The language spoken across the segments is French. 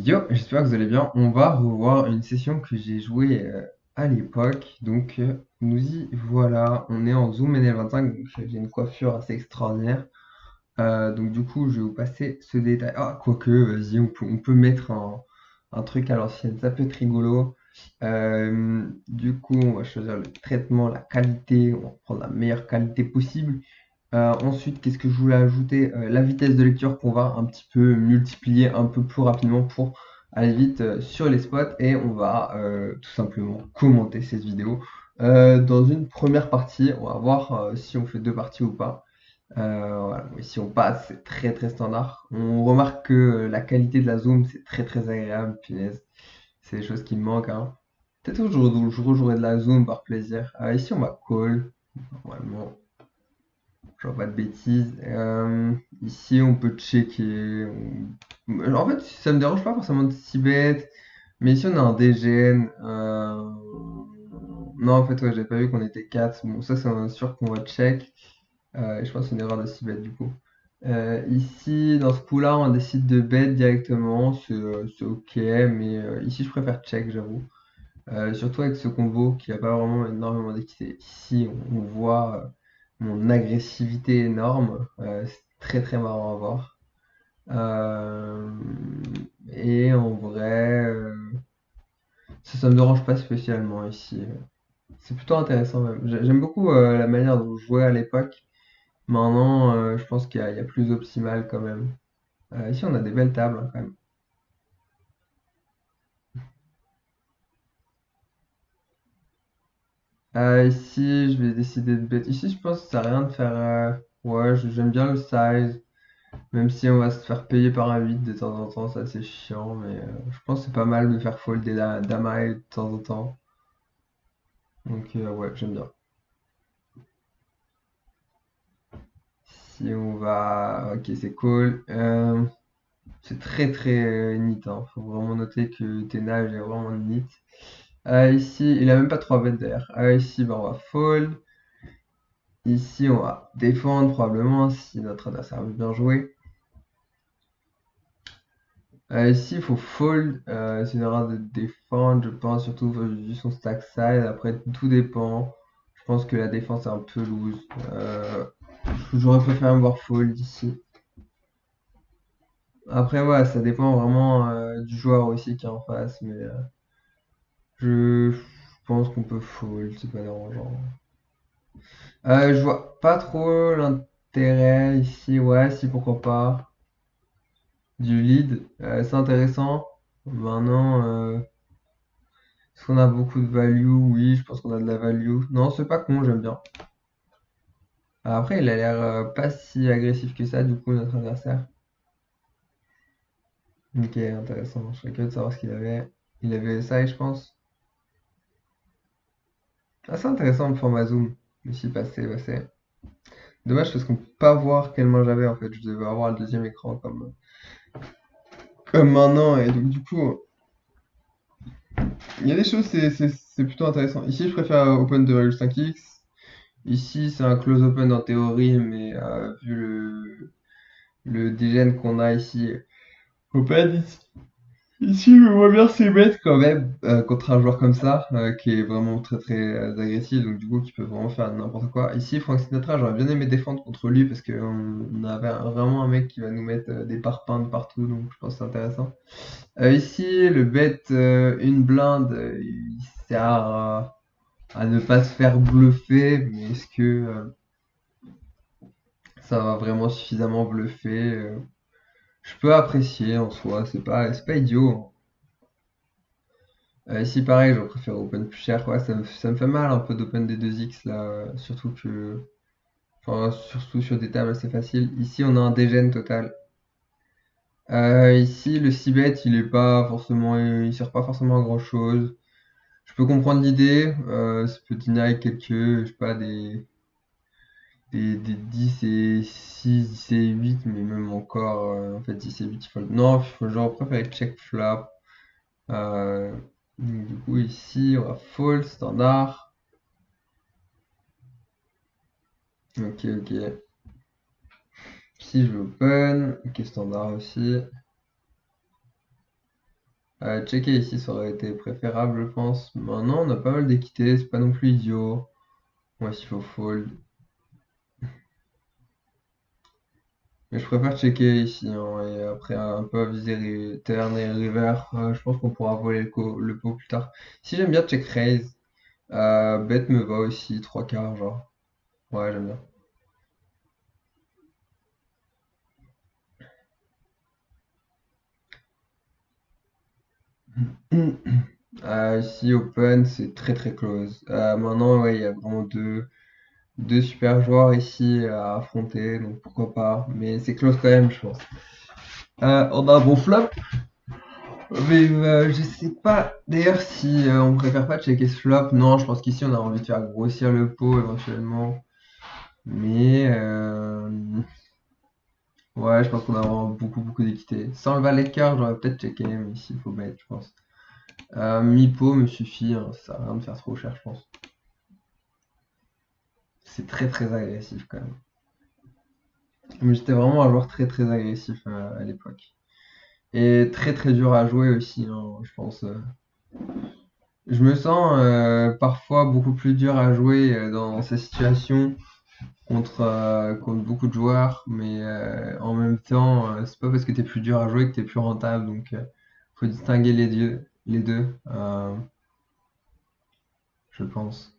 Yo, j'espère que vous allez bien. On va revoir une session que j'ai jouée à l'époque. Donc, nous y voilà. On est en Zoom NL25. Donc, j'ai une coiffure assez extraordinaire. Donc, du coup, je vais vous passer ce détail. Ah, quoique, vas-y, on peut mettre un truc à l'ancienne. Ça peut être rigolo. Du coup, on va choisir le traitement, la qualité. On va prendre la meilleure qualité possible. Ensuite, qu'est-ce que je voulais ajouter? La vitesse de lecture qu'on va un petit peu multiplier un peu plus rapidement pour aller vite sur les spots et on va tout simplement commenter cette vidéo. Dans une première partie, on va voir si on fait deux parties ou pas. Voilà. Et si on passe, c'est très très standard. On remarque que la qualité de la zoom, c'est très très agréable, punaise. C'est des choses qui me manquent, hein. Peut-être que je rejouerai de la zoom par plaisir. Ici, on va call, normalement. Je vois pas de bêtises. Ici, on peut checker. En fait, ça me dérange pas forcément de si bête. Mais ici, on a un dégène. Non, en fait, ouais, j'avais pas vu qu'on était 4. Bon, ça, c'est sûr qu'on va check. Et je pense que c'est une erreur de si bête, du coup. Ici, dans ce coup-là, on décide de bet directement. C'est ok. Mais ici, je préfère check, j'avoue. Surtout avec ce combo qui a pas vraiment énormément d'équité. Ici, on voit mon agressivité énorme. C'est très très marrant à voir. Euh, et en vrai, ça me dérange pas spécialement ici. C'est plutôt intéressant même. J'aime beaucoup la manière dont je jouais à l'époque. Maintenant, je pense qu'il y a plus optimal quand même. Ici, on a des belles tables hein, quand même. Ici, je vais décider de bet. Ici, je pense que ça sert à rien de faire. Ouais, j'aime bien le size. Même si on va se faire payer par un 8 de temps en temps, c'est assez chiant, mais je pense que c'est pas mal de faire folder la Damae de temps en temps. Donc ouais, j'aime bien. Si on va... Ok, c'est cool. C'est très très neat, hein. Faut vraiment noter que Tena est vraiment neat. Ici, il a même pas 3 bêtes d'air. Ici, bah, on va fold. Ici, on va défendre probablement si notre adversaire veut bien jouer. Ici, il faut fold. C'est une erreur de défendre, je pense, surtout vu son stack size. Après, tout dépend. Je pense que la défense est un peu loose. J'aurais préféré me voir fold ici. Après, ouais, ça dépend vraiment du joueur aussi qui est en face. Mais je pense qu'on peut fold, c'est pas dérangeant. Je vois pas trop l'intérêt ici. Ouais, si, pourquoi pas. Du lead, c'est intéressant. Maintenant. Est-ce qu'on a beaucoup de value? Oui, je pense qu'on a de la value. Non, c'est pas con, j'aime bien. Après, il a l'air pas si agressif que ça, du coup, notre adversaire. Ok, intéressant. Je serais curieux de savoir ce qu'il avait. Il avait ça, je pense. Ah, c'est intéressant le format zoom. Ici, passé, passé. Dommage parce qu'on peut pas voir quelle main j'avais en fait. Je devais avoir le deuxième écran comme maintenant. Et donc, du coup, il y a des choses, c'est plutôt intéressant. Ici, je préfère open de value 5x. Ici, c'est un close open en théorie, mais vu le dégène qu'on a ici. Faut pas ici. Ici, je vois bien ses bêtes quand même contre un joueur comme ça, qui est vraiment très très agressif, donc du coup qui peut vraiment faire n'importe quoi. Ici, Frank Sinatra, j'aurais bien aimé défendre contre lui parce qu'on avait vraiment un mec qui va nous mettre des parpaings de partout, donc je pense que c'est intéressant. Ici, le bet une blinde, il sert à ne pas se faire bluffer, mais est-ce que ça va vraiment suffisamment bluffer? Je peux apprécier en soi, c'est pas idiot, hein. Ici, pareil, je préfère open plus cher. Ouais, ça me fait mal un peu d'open des 2x là, surtout que. Enfin, surtout sur des tables assez faciles. Ici, on a un dégène total. Ici, le 6-bet, il sert pas forcément à grand chose. Je peux comprendre l'idée. Ça peut deny quelques, je sais pas, des 10 et 6, 10 et 8, mais même encore, en fait, 10 et 8, il faut. Non, j'aurais préféré check flop. Euh, donc, du coup, ici, on va fold, standard. Ok, ok. Ici, je veux open. Ok, standard aussi. Checker ici, ça aurait été préférable, je pense. Maintenant, on a pas mal d'équité, c'est pas non plus idiot. Moi, s'il faut fold. Mais je préfère checker ici, hein, et après un peu aviser turn et river. Je pense qu'on pourra voler le pot plus tard. Si j'aime bien check raise, bet me va aussi, trois quarts, genre. Ouais, j'aime bien. Ici, open, c'est très très close. Maintenant, ouais, il y a vraiment deux super joueurs ici à affronter, donc pourquoi pas. Mais c'est close quand même, je pense. On a un bon flop, mais je sais pas d'ailleurs si on préfère pas checker ce flop. Non, je pense qu'ici on a envie de faire grossir le pot éventuellement. Mais ouais, je pense qu'on a vraiment beaucoup d'équité. Sans le valet de cœur, j'aurais peut-être checké, mais ici il faut mettre, je pense. Mi-pot me suffit, hein, ça sert à rien de faire trop cher, je pense. C'est très très agressif quand même. Mais j'étais vraiment un joueur très très agressif à l'époque. Et très très dur à jouer aussi, hein, je pense. Je me sens parfois beaucoup plus dur à jouer dans ces situations contre beaucoup de joueurs, mais en même temps, c'est pas parce que t'es plus dur à jouer que t'es plus rentable, donc faut distinguer les deux, je pense.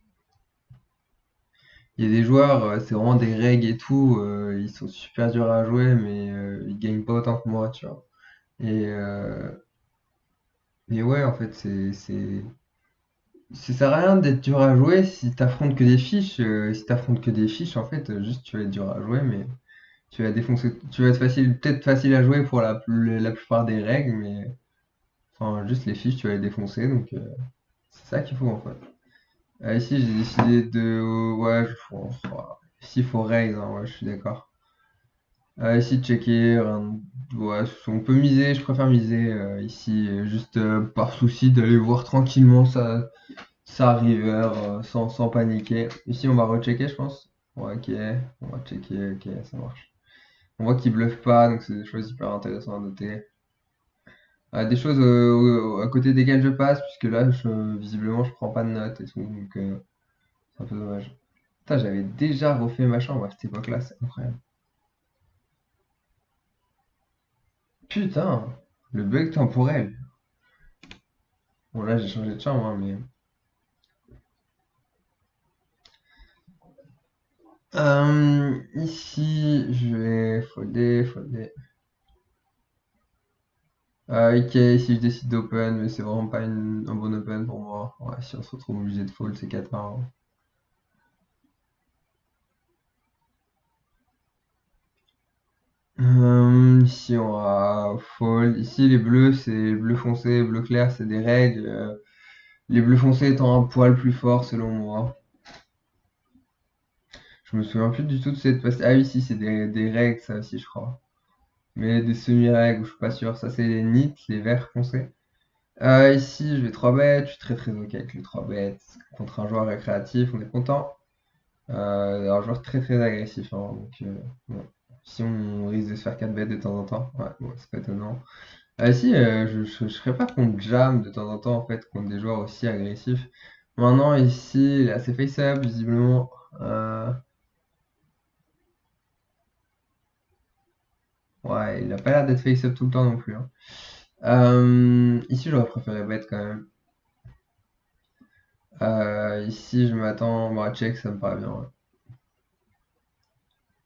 Il y a des joueurs, c'est vraiment des règles et tout, ils sont super durs à jouer, mais ils gagnent pas autant que moi, tu vois. Et, euh, et ouais, en fait, ça sert à rien d'être dur à jouer si t'affrontes que des fiches. Si t'affrontes que des fiches, en fait, juste tu vas être dur à jouer, mais tu vas défoncer, tu vas être facile, peut-être facile à jouer pour la plupart des règles, mais enfin, juste les fiches, tu vas les défoncer, donc c'est ça qu'il faut en fait. Ici, j'ai décidé de, ouais, ici, il faut raise, hein, ouais, je suis d'accord. Ici, checker, ouais, on peut miser, je préfère miser ici, juste par souci d'aller voir tranquillement ça river sans paniquer. Ici, on va rechecker, je pense. Ouais, ok, on va checker, ok, ça marche. On voit qu'il bluffe pas, donc c'est des choses hyper intéressantes à noter. Des choses à côté desquelles je passe, puisque là, visiblement, je prends pas de notes et tout, donc c'est un peu dommage. Putain, j'avais déjà refait ma chambre à cette époque-là, c'est incroyable. Putain, le bug temporel. Bon, là, j'ai changé de chambre, hein, mais. Ici, je vais folder. Ok, ici je décide d'open, mais c'est vraiment pas un bon open pour moi. Ouais, si on se retrouve obligé de fold, c'est 4-1. Ici on va fold. Ici les bleus, c'est bleu foncé, bleu clair, c'est des règles. Les bleus foncés étant un poil plus fort selon moi. Je me souviens plus du tout de cette Ah oui, si, c'est des règles, ça aussi, je crois. Mais des semi-règles, je suis pas sûr. Ça, c'est les nits, les verts foncés. Ici, je vais 3 bêtes. Je suis très très ok avec les 3 bêtes. Contre un joueur récréatif, on est content. Un joueur très très agressif, hein, donc bon. Si on risque de se faire 4 bêtes de temps en temps, ouais, bon, c'est pas étonnant. Si, je serais pas contre Jam de temps en temps, en fait, contre des joueurs aussi agressifs. Maintenant, ici, il est assez face-up, visiblement. Ouais, il a pas l'air d'être face-up tout le temps non plus, hein. Ici, j'aurais préféré bet quand même. Ici, je m'attends. Bon, à check, ça me paraît bien, ouais.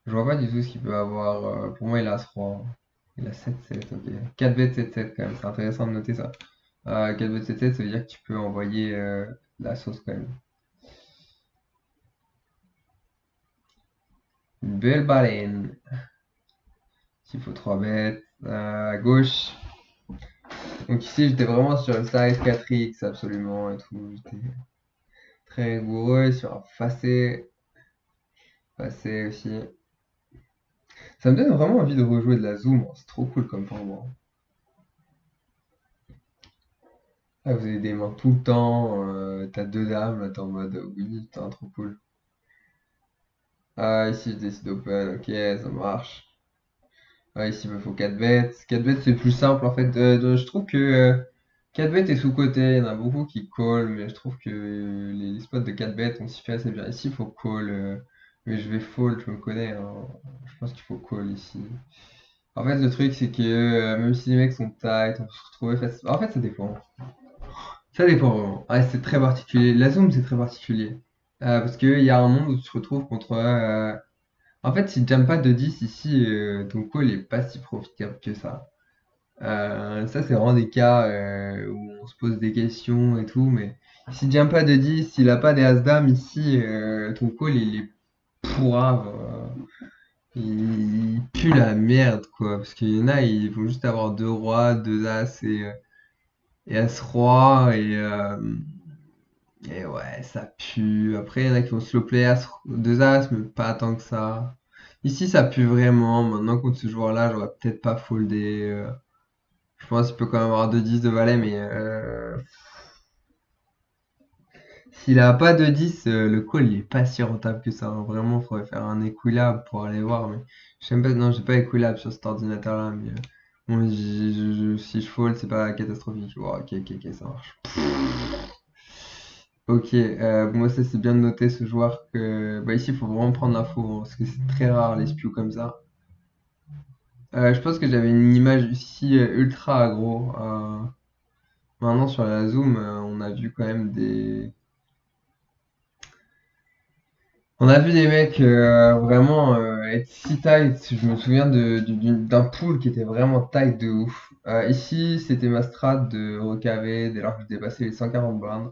Je vois pas du tout ce qu'il peut avoir. Pour moi, il a As-Roi. Il a 7-7, ok. 4 bêtes 7-7 quand même, c'est intéressant de noter ça. 4 bêtes 7-7, ça veut dire que tu peux envoyer la sauce quand même. Une belle baleine. Il faut 3 bêtes. À gauche. Donc ici, j'étais vraiment sur le size 4x absolument et tout. J'étais très rigoureux sur un facé aussi. Ça me donne vraiment envie de rejouer de la zoom, hein. C'est trop cool comme format. Ah, vous avez des mains tout le temps, t'as deux dames, là t'es en mode oui, putain, trop cool. Ici je décide open, ok, ça marche. Ici il me faut 4 bêtes. 4 bêtes c'est plus simple en fait. Je trouve que 4 bet est sous-coté, il y en a beaucoup qui call, mais je trouve que les spots de 4 bet on s'y fait assez bien. Ici, il faut call, mais je vais fold, je me connais, hein. Je pense qu'il faut call ici. En fait, le truc, c'est que même si les mecs sont tight, on peut se retrouver face. En fait, ça dépend. Ça dépend vraiment. Ouais, c'est très particulier. La zoom, c'est très particulier. Parce qu'il y a un monde où tu te retrouves contre. En fait, si tu jam pas de 10 ici, ton call est pas si profitable que ça. Ça, c'est vraiment des cas où on se pose des questions et tout, mais si jam pas de 10, s'il a pas des as-dames ici, ton call il est pourrave. Il pue la merde, quoi. Parce qu'il y en a, ils vont juste avoir deux rois, deux as et as-roi, et ouais, ça pue. Après, il y en a qui vont slow play deux as, mais pas tant que ça. Ici, ça pue vraiment. Maintenant, contre ce joueur-là, j'aurais peut-être pas foldé. Je pense qu'il peut quand même avoir 2-10 de valet, mais s'il a pas de 10, le call il est pas si rentable que ça, hein. Vraiment, il faudrait faire un Equilab pour aller voir. Mais j'aime pas, non, j'ai pas Equilab sur cet ordinateur-là. Mais bon, si je fold, c'est pas catastrophique. Oh, ok, ok, ok, ça marche. Ok, moi ça c'est bien de noter ce joueur que. Bah, ici, il faut vraiment prendre l'info, hein, parce que c'est très rare les spews comme ça. Je pense que j'avais une image ici ultra aggro. Maintenant, sur la zoom, on a vu quand même des. On a vu des mecs vraiment être si tight. Je me souviens d'un pool qui était vraiment tight de ouf. Ici, c'était ma strat de recaver dès lors que je dépassais les 140 blindes.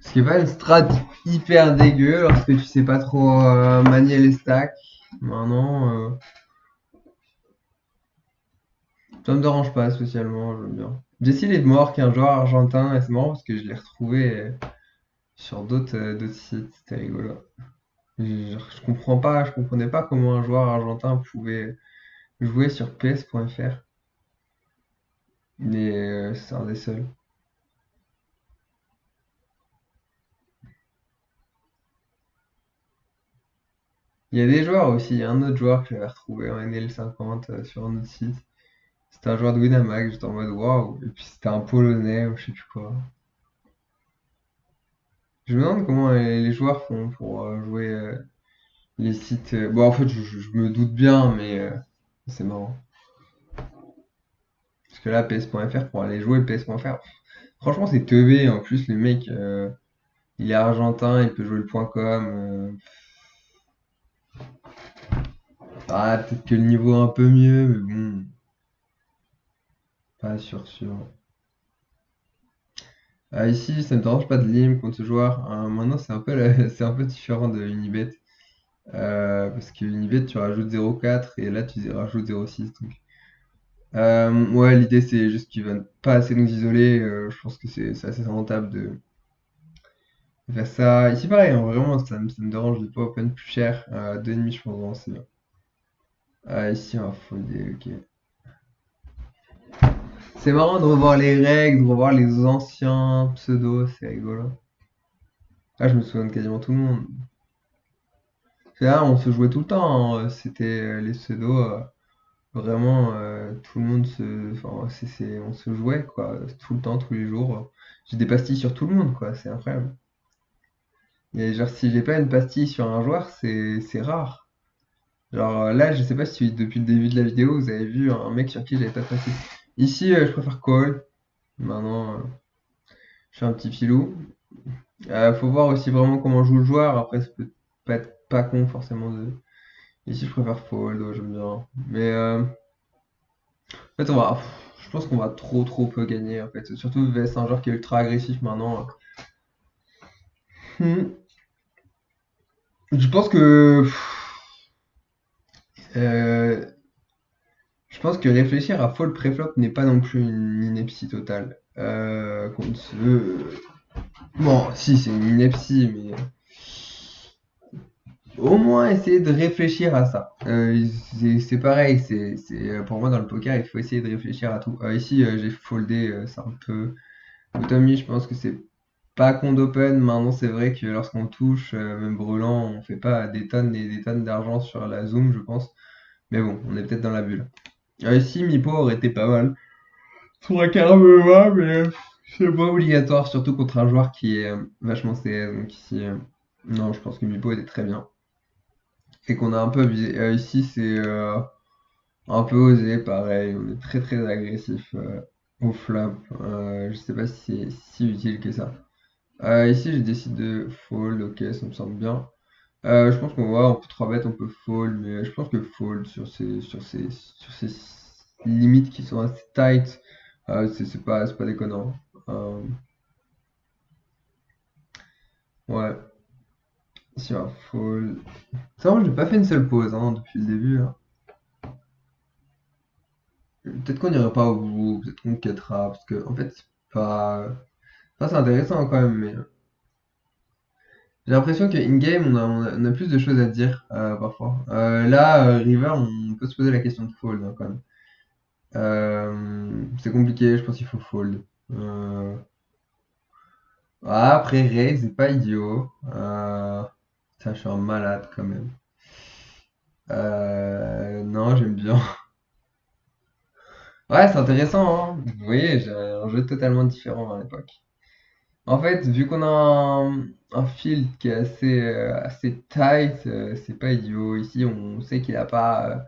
Ce qui est pas une strat hyper dégueu lorsque tu sais pas trop manier les stacks. Maintenant, ça me dérange pas spécialement, j'aime bien. Jesse Ledmore, qui est un joueur argentin, et c'est marrant parce que je l'ai retrouvé sur d'autres sites, c'était rigolo. Je comprends pas, je comprenais pas comment un joueur argentin pouvait jouer sur PS.fr. Mais c'est un des seuls. Il y a des joueurs aussi, il y a un autre joueur que j'avais retrouvé en NL50 sur un autre site. C'était un joueur de Winamax, j'étais en mode waouh, et puis c'était un Polonais ou je sais plus quoi. Je me demande comment les joueurs font pour jouer les sites. Bon, en fait, je me doute bien, mais c'est marrant. Parce que là, PS.fr, pour aller jouer PS.fr, franchement, c'est teubé. En plus, le mec, il est argentin, il peut jouer le point .com. Ah, peut-être que le niveau est un peu mieux, mais bon, pas sûr. Ici, ça ne me dérange pas de lim contre ce joueur. Maintenant, c'est un peu, c'est un peu différent de Unibet. Parce que Unibet, tu rajoutes 0,4 et là, tu rajoutes 0,6. Donc. Ouais, l'idée, c'est juste qu'ils ne pas assez nous isoler. Je pense que c'est assez rentable de faire ça. Ici, pareil, hein, vraiment, ça me dérange de pas open plus cher. 2,5, je pense, vraiment, c'est bien. Ici, on va folder, ok. C'est marrant de revoir les règles, de revoir les anciens pseudos, c'est rigolo. Ah, je me souviens de quasiment tout le monde. Là, on se jouait tout le temps, hein. C'était les pseudos, vraiment, tout le monde se. Enfin, on se jouait, quoi, tout le temps, tous les jours. J'ai des pastilles sur tout le monde, quoi, c'est incroyable. Et genre, si j'ai pas une pastille sur un joueur, c'est rare. Genre, là, je sais pas si depuis le début de la vidéo, vous avez vu un mec sur qui j'avais pas de pastille. Ici, je préfère call. Maintenant, je suis un petit filou. Faut voir aussi vraiment comment joue le joueur. Après, ça peut pas être pas con forcément de. Ici, je préfère fold, ouais, j'aime bien. Mais en fait, je pense qu'on va trop peu gagner en fait. Surtout VS un joueur qui est ultra agressif maintenant. Hmm. Je pense que euh, je pense que réfléchir à fold préflop n'est pas non plus une ineptie totale. Bon, si, c'est une ineptie, mais au moins essayer de réfléchir à ça. C'est pareil, pour moi dans le poker, il faut essayer de réfléchir à tout. Ici, j'ai foldé, c'est un peu. Tommy, je pense que c'est pas con d'open. Maintenant, c'est vrai que lorsqu'on touche, même brûlant, on fait pas des tonnes et des tonnes d'argent sur la zoom, je pense. Mais bon, on est peut-être dans la bulle. Ici, Mipo aurait été pas mal. Trois quarts me va, mais c'est pas obligatoire, surtout contre un joueur qui est vachement CS. Donc ici, non, je pense que Mipo était très bien. Et qu'on a un peu abusé. Ici, c'est un peu osé, pareil. On est très très agressif au flop. Je sais pas si c'est si utile que ça. Ici, j'ai décidé de fold. Ok, ça me semble bien. Je pense qu'on va, on peut 3 bêtes, on peut fold, mais je pense que fold sur ces limites qui sont assez tight, c'est pas déconnant. Euh, ouais, ici on va fold. C'est vrai, j'ai pas fait une seule pause hein, depuis le début, hein. Peut-être qu'on ira pas au bout, peut-être qu'on quittera, parce que en fait, c'est pas. Ça, c'est intéressant quand même, mais j'ai l'impression que in-game, on a plus de choses à dire parfois. Là, River, on peut se poser la question de fold hein, quand même. C'est compliqué, je pense qu'il faut fold. Après, raise, c'est pas idiot. Ça, je suis un malade quand même. Non, j'aime bien. Ouais, c'est intéressant, hein. Vous voyez, j'ai un jeu totalement différent à l'époque. En fait, vu qu'on a un field qui est assez tight, c'est pas idiot. Ici, on sait qu'il a pas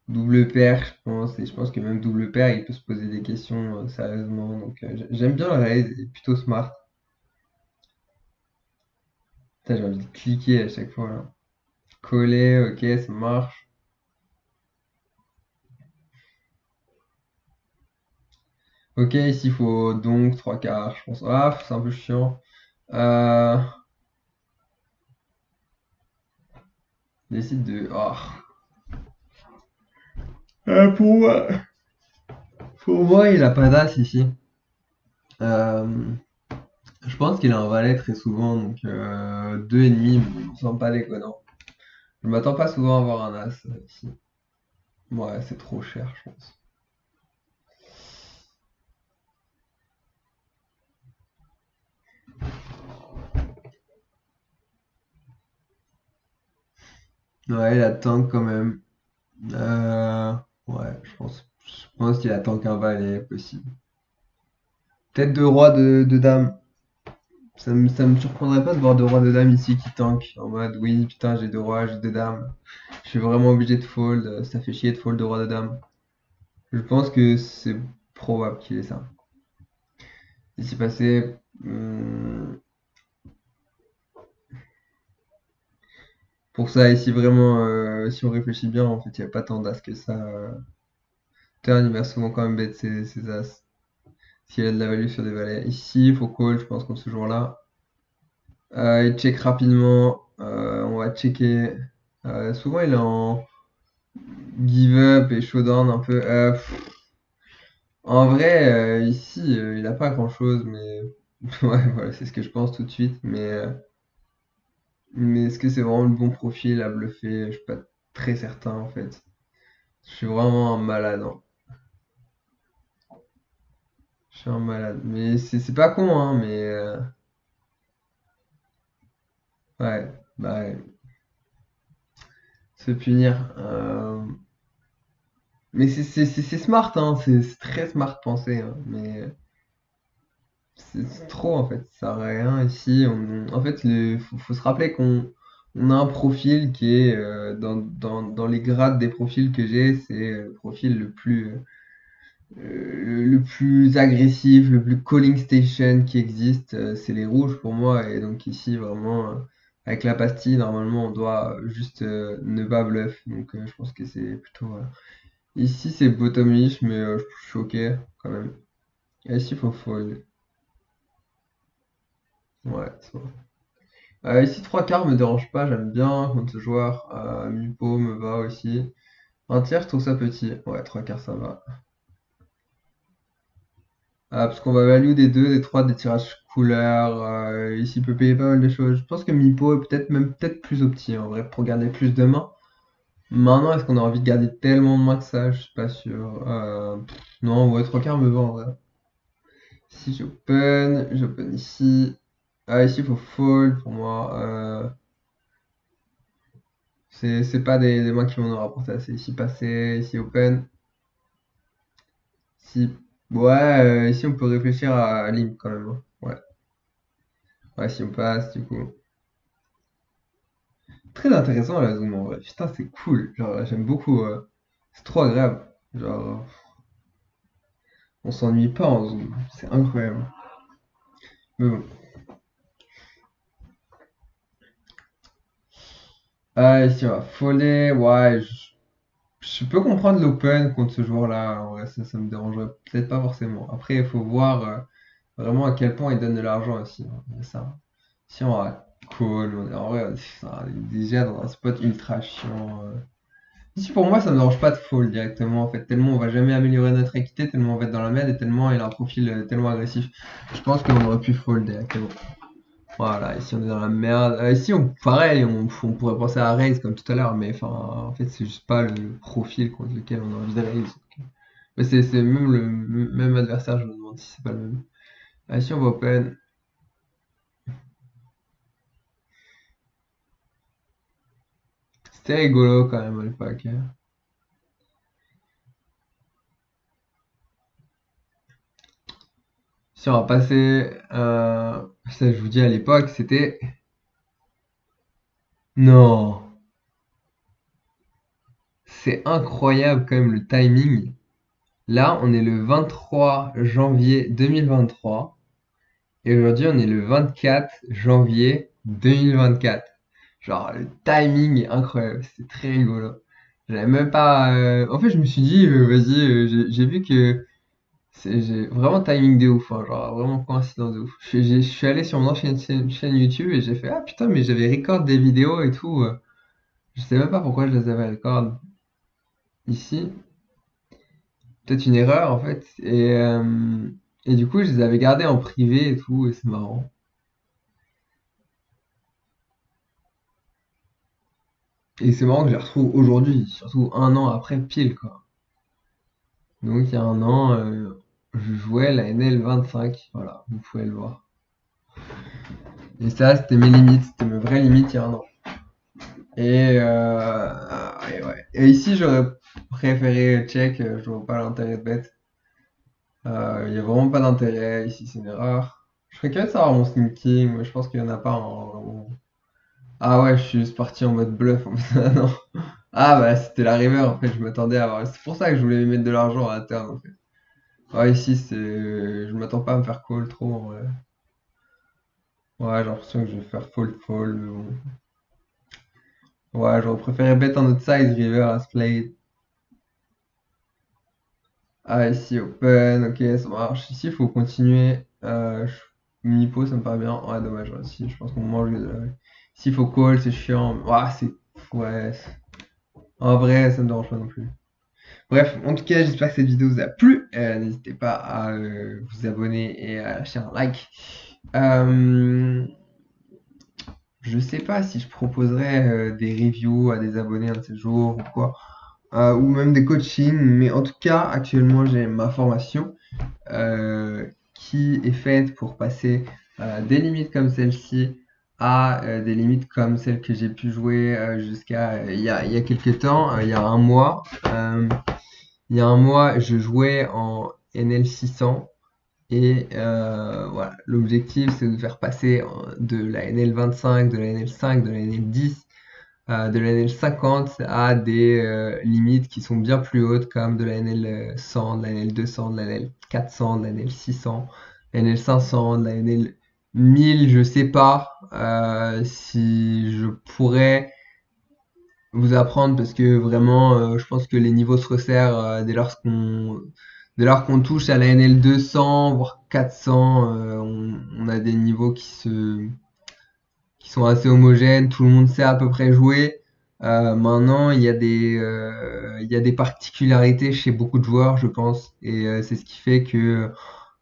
double paire, je pense, et je pense que même double paire, il peut se poser des questions sérieusement. Donc, j'aime bien le raise, il est plutôt smart. Putain, j'ai envie de cliquer à chaque fois là. Coller, ok, ça marche. Ok, ici il faut donc trois quarts, je pense. Ah, c'est un peu chiant. Euh, décide de. Oh. Pour moi, il a pas d'as ici. Euh, je pense qu'il a un valet très souvent, donc deux et demi, mais il me semble pas déconnant. Je m'attends pas souvent à avoir un as ici. Ouais, c'est trop cher, je pense. Ouais, il attend quand même. Euh, ouais, je pense qu'il attend qu'un valet possible. Peut-être deux rois de dame. Ça me surprendrait pas de voir deux rois de dame ici qui tank en mode oui putain j'ai deux rois, j'ai deux dames. Je suis vraiment obligé de fold, ça fait chier de fold deux rois de dame. Je pense que c'est probable qu'il ait ça. Ici passé. Pour ça, ici vraiment, si on réfléchit bien, en fait, il n'y a pas tant d'as que ça. Turn, il va souvent quand même bet ses as. S'il a de la value sur des valets. Ici, il faut call, je pense, comme ce jour-là. Il check rapidement. On va checker. Souvent, il est en give up et showdown un peu. En vrai, ici, il a pas grand-chose, mais ouais, voilà, c'est ce que je pense tout de suite. Mais est-ce que c'est vraiment le bon profil à bluffer? Je suis pas très certain en fait. Je suis vraiment un malade, hein. Je suis un malade. Mais c'est pas con, hein, mais ouais, bah ouais, se punir. Mais c'est smart, hein, c'est très smart pensé, hein, mais c'est trop en fait, ça sert à rien ici. En fait, faut se rappeler qu'on a un profil qui est dans les grades des profils que j'ai, c'est le profil le plus agressif, le plus calling station qui existe, c'est les rouges pour moi. Et donc ici, vraiment, avec la pastille, normalement, on doit juste ne pas bluff. Donc je pense que c'est plutôt. Ici, c'est bottomish, mais je suis ok quand même. Et ici, il faut fold. Ouais, c'est bon. Ici, trois quarts me dérange pas, j'aime bien contre ce joueur. Mi-pot me va aussi. Un tiers, je trouve ça petit. Ouais, trois quarts, ça va. Parce qu'on va value des 2 des 3 des tirages couleurs. Ici, il peut payer pas mal de choses. Je pense que Mipo est peut-être plus opti en vrai pour garder plus de mains. Maintenant, est-ce qu'on a envie de garder tellement de mains que ça? Je suis pas sûr. Non, ouais, trois quarts me va en vrai. Si j'open ici. Ici, il faut fold pour moi. C'est pas des mains qui vont nous rapporter assez. Ici, passer, ici, open. Ici. Ouais, ici on peut réfléchir à Lim quand même, hein. Ouais. Ouais, si on passe, du coup. Très intéressant la Zoom en vrai. Putain, c'est cool. Genre, j'aime beaucoup. C'est trop agréable. Genre, on s'ennuie pas en Zoom. C'est incroyable. Mais bon. Ah, ici on va Follet. Ouais, je peux comprendre l'open contre ce joueur-là. En vrai, ça me dérangerait peut-être pas forcément. Après, il faut voir vraiment à quel point il donne de l'argent aussi, hein. Il y a ça. Si on va call, en vrai, on est déjà dans un spot ultra chiant. Ici, pour moi, ça me dérange pas de fold directement, en fait. Tellement on va jamais améliorer notre équité, tellement on va être dans la merde et tellement il a un profil tellement agressif. Je pense qu'on aurait pu fold directement. Voilà, ici on est dans la merde. Ici, pareil, on pourrait penser à raise comme tout à l'heure, mais enfin, en fait, c'est juste pas le profil contre lequel on a envie de raise. Mais c'est même le même adversaire, je me demande si c'est pas le même. Ici, on va open. C'était rigolo quand même à l'époque, hein. Si on va passer, ça je vous dis à l'époque, c'était... Non, c'est incroyable quand même le timing. Là, on est le 23 janvier 2023 et aujourd'hui, on est le 24 janvier 2024. Genre, le timing est incroyable, c'est très rigolo. J'avais même pas... En fait, je me suis dit, vas-y, j'ai vu que j'ai vraiment timing de ouf, hein, genre vraiment coïncidence de ouf. Je suis allé sur mon ancienne chaîne YouTube et j'ai fait, ah putain, mais j'avais record des vidéos et tout. Je sais même pas pourquoi je les avais record ici. Peut-être une erreur en fait. Et du coup, je les avais gardés en privé et tout, et c'est marrant. Et c'est marrant que je les retrouve aujourd'hui, surtout un an après pile quoi. Donc il y a un an, je jouais la NL 25, voilà, vous pouvez le voir. Et ça, c'était mes limites, c'était mes vraies limites il y a un an. Ouais. Et ici, j'aurais préféré check, je vois pas l'intérêt de bet. Il y a vraiment pas d'intérêt, ici c'est une erreur. Je serais curieux de savoir mon sneaking, mais je pense qu'il y en a pas en vraiment. Ah ouais, je suis juste parti en mode bluff en fait. Ah non. Ah bah c'était la river en fait, je m'attendais à avoir. C'est pour ça que je voulais mettre de l'argent à terme en fait. Ouais, ici c'est. Je m'attends pas à me faire call trop en vrai. Ouais, j'ai l'impression que je vais faire fold, mais bon. Ouais, j'aurais préféré bet un autre size river à spade. Ah, ici, open, ok, ça marche. Ici, il faut continuer. Mini-pot, ça me paraît bien. Ouais, dommage, ouais, ici, je pense qu'on mange. Ici, il faut call, c'est chiant. Ouais, c'est. Ouais. En vrai, ça me dérange pas non plus. Bref, en tout cas, j'espère que cette vidéo vous a plu. N'hésitez pas à vous abonner et à lâcher un like. Euh, je sais pas si je proposerais des reviews à des abonnés un de ces jours ou quoi. Ou même des coachings, mais en tout cas, actuellement, j'ai ma formation qui est faite pour passer des limites comme celle-ci à des limites comme celles que j'ai pu jouer jusqu'à il y a quelques temps, il y a un mois. Il y a un mois, je jouais en NL 600 et voilà, l'objectif c'est de faire passer de la NL 25, de la NL 5, de la NL 10 de la NL 50 à des limites qui sont bien plus hautes comme de la NL 100, de la NL 200, de la NL 400, de la NL 600, de la NL 500, de la NL 1000, je sais pas si je pourrais vous apprendre parce que vraiment je pense que les niveaux se resserrent dès lors qu'on touche à la NL 200 voire 400 on a des niveaux qui sont assez homogènes, tout le monde sait à peu près jouer. Maintenant, il y a des particularités chez beaucoup de joueurs, je pense, et c'est ce qui fait que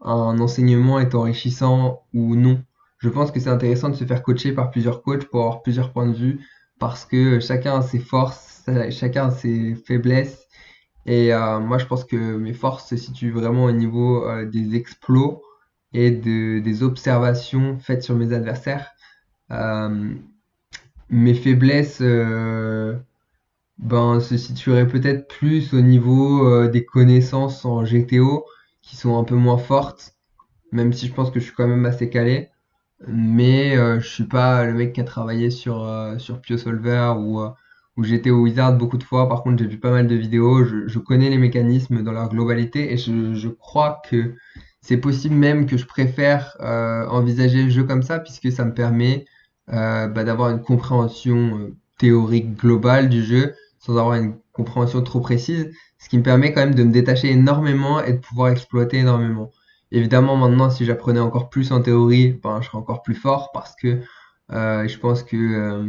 un enseignement est enrichissant ou non. Je pense que c'est intéressant de se faire coacher par plusieurs coachs pour avoir plusieurs points de vue, parce que chacun a ses forces, chacun a ses faiblesses. Et moi, je pense que mes forces se situent vraiment au niveau des explos et des observations faites sur mes adversaires. Euh, Mes faiblesses se situeraient peut-être plus au niveau des connaissances en GTO qui sont un peu moins fortes, même si je pense que je suis quand même assez calé. Mais je suis pas le mec qui a travaillé sur PioSolver ou j'étais au Wizard beaucoup de fois. Par contre, j'ai vu pas mal de vidéos. Je connais les mécanismes dans leur globalité et je crois que c'est possible même que je préfère envisager le jeu comme ça puisque ça me permet d'avoir une compréhension théorique globale du jeu sans avoir une compréhension trop précise, ce qui me permet quand même de me détacher énormément et de pouvoir exploiter énormément. Évidemment, maintenant, si j'apprenais encore plus en théorie, ben, je serais encore plus fort parce que je pense que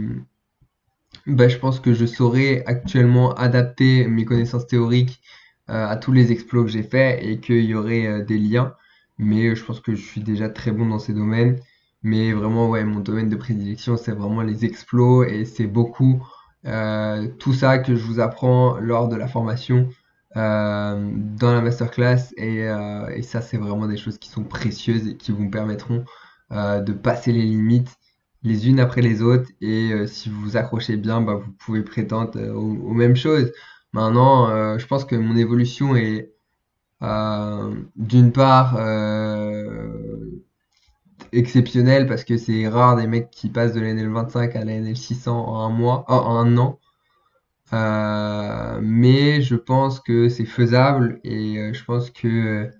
je pense que je saurais actuellement adapter mes connaissances théoriques à tous les exploits que j'ai faits et qu'il y aurait des liens. Mais je pense que je suis déjà très bon dans ces domaines. Mais vraiment, ouais, mon domaine de prédilection, c'est vraiment les exploits et c'est beaucoup tout ça que je vous apprends lors de la formation dans la masterclass. Et ça, c'est vraiment des choses qui sont précieuses et qui vous permettront de passer les limites les unes après les autres et si vous vous accrochez bien, bah, vous pouvez prétendre aux mêmes choses. Maintenant, je pense que mon évolution est d'une part exceptionnelle parce que c'est rare des mecs qui passent de la NL25 à la NL600 en un mois, en un an. Mais je pense que c'est faisable et je pense que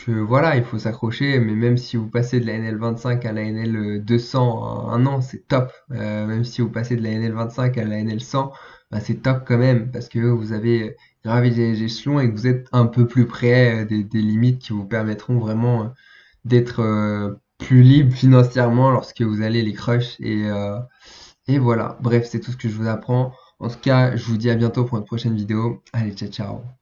voilà, il faut s'accrocher, mais même si vous passez de la NL25 à la NL200 en un an, c'est top. Même si vous passez de la NL25 à la NL100, bah, c'est top quand même, parce que vous avez gravi les échelons et que vous êtes un peu plus près des limites qui vous permettront vraiment d'être plus libre financièrement lorsque vous allez les crush. Et voilà, bref, c'est tout ce que je vous apprends. En tout cas, je vous dis à bientôt pour une prochaine vidéo. Allez, ciao, ciao.